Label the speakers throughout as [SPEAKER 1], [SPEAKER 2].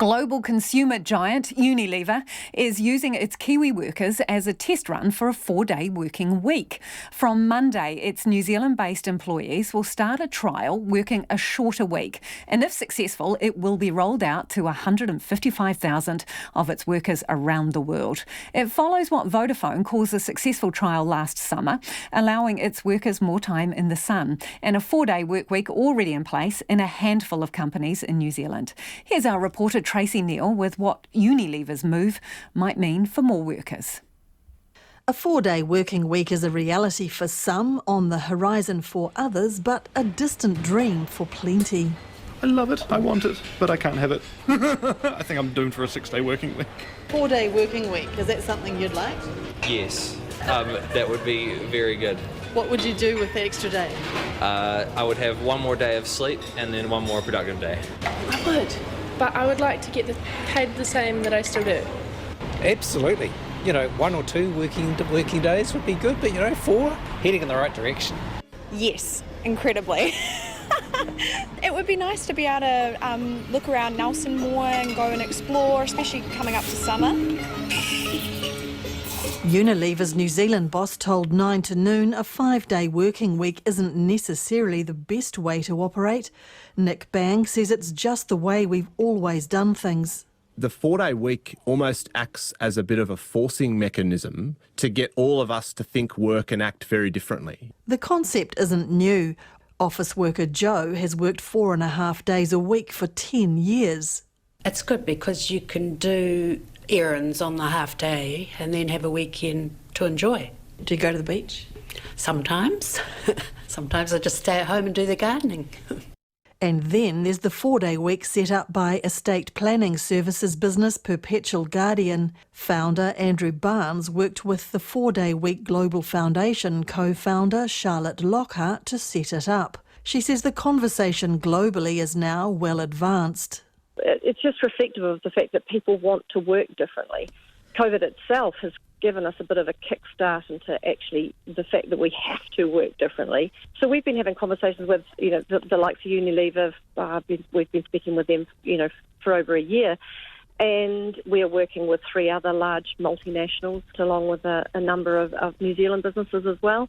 [SPEAKER 1] Global consumer giant Unilever is using its Kiwi workers as a test run for a 4-day working week. From Monday, its New Zealand-based employees will start a trial working a shorter week. And if successful, it will be rolled out to 155,000 of its workers around the world. It follows what Vodafone calls a successful trial last summer, allowing its workers more time in the sun, and a 4-day work week already in place in a handful of companies in New Zealand. Here's our reporter Tracy Neal with what Unilever's move might mean for more workers.
[SPEAKER 2] A 4-day working week is a reality for some, on the horizon for others, but a distant dream for plenty.
[SPEAKER 3] I love it, I want it, but I can't have it. I think I'm doomed for a 6-day working week.
[SPEAKER 4] 4-day working week, is that something you'd like?
[SPEAKER 5] Yes, that would be very good.
[SPEAKER 4] What would you do with the extra day?
[SPEAKER 5] I would have one more day of sleep and then one more productive day.
[SPEAKER 6] I would, but I would like to get paid the same that I still do.
[SPEAKER 7] Absolutely. 1 or 2 working days would be good, but 4, heading in the right direction.
[SPEAKER 8] Yes, incredibly. It would be nice to be able to look around Nelson more and go and explore, especially coming up to summer.
[SPEAKER 2] Unilever's New Zealand boss told 9 to Noon a 5-day working week isn't necessarily the best way to operate. Nick Bang says it's just the way we've always done things.
[SPEAKER 9] The 4-day week almost acts as a bit of a forcing mechanism to get all of us to think, work and act very differently.
[SPEAKER 2] The concept isn't new. Office worker Joe has worked 4.5 days a week for 10 years.
[SPEAKER 10] It's good because you can do errands on the half day and then have a weekend to enjoy.
[SPEAKER 4] Do you go to the beach?
[SPEAKER 10] Sometimes. Sometimes I just stay at home and do the gardening.
[SPEAKER 2] And then there's the 4-day week set up by estate planning services business Perpetual Guardian. Founder Andrew Barnes worked with the 4-day week Global Foundation co-founder Charlotte Lockhart to set it up. She says the conversation globally is now well advanced.
[SPEAKER 11] It's just reflective of the fact that people want to work differently. COVID itself has given us a bit of a kickstart into actually the fact that we have to work differently. So we've been having conversations with, the likes of Unilever. We've been speaking with them, for over a year. And we are working with 3 other large multinationals, along with a number of New Zealand businesses as well.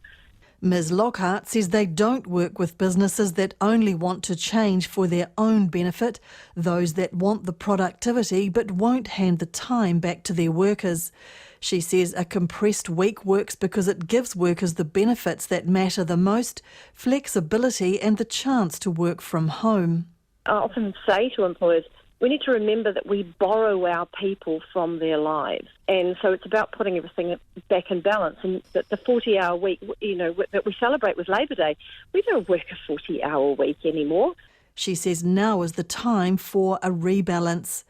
[SPEAKER 2] Ms Lockhart says they don't work with businesses that only want to change for their own benefit, those that want the productivity but won't hand the time back to their workers. She says a compressed week works because it gives workers the benefits that matter the most, flexibility and the chance to work from home.
[SPEAKER 11] I often say to employers, we need to remember that we borrow our people from their lives. And so it's about putting everything back in balance. And that the 40-hour week, that we celebrate with Labour Day, we don't work a 40-hour week anymore.
[SPEAKER 2] She says now is the time for a rebalance.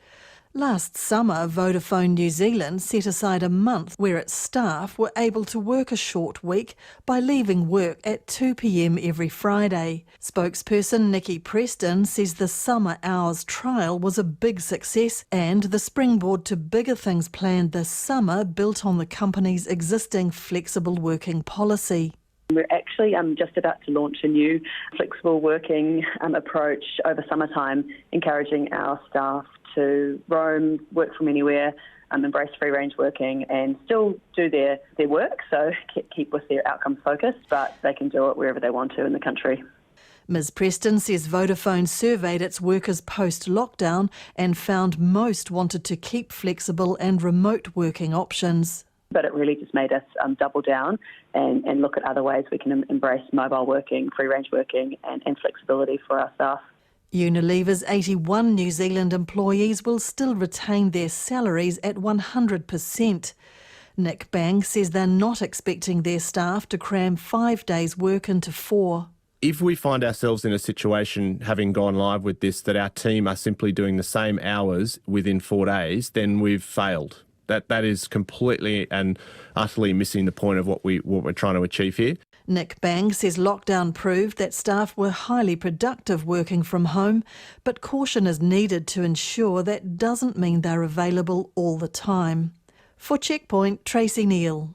[SPEAKER 2] Last summer, Vodafone New Zealand set aside a month where its staff were able to work a short week by leaving work at 2 p.m. every Friday. Spokesperson Nikki Preston says the summer hours trial was a big success and the springboard to bigger things planned this summer built on the company's existing flexible working policy.
[SPEAKER 12] We're actually just about to launch a new flexible working approach over summertime, encouraging our staff to roam, work from anywhere, embrace free-range working and still do their work, so keep with their outcomes focused, but they can do it wherever they want to in the country.
[SPEAKER 2] Ms Preston says Vodafone surveyed its workers post-lockdown and found most wanted to keep flexible and remote working options.
[SPEAKER 12] But it really just made us double down and look at other ways we can embrace mobile working, free-range working and flexibility for our staff.
[SPEAKER 2] Unilever's 81 New Zealand employees will still retain their salaries at 100%. Nick Bang says they're not expecting their staff to cram 5 days' work into 4.
[SPEAKER 9] If we find ourselves in a situation, having gone live with this, that our team are simply doing the same hours within 4 days, then we've failed. That is completely and utterly missing the point of what we're trying to achieve here.
[SPEAKER 2] Nick Bang says lockdown proved that staff were highly productive working from home, but caution is needed to ensure that doesn't mean they're available all the time. For Checkpoint, Tracy Neal.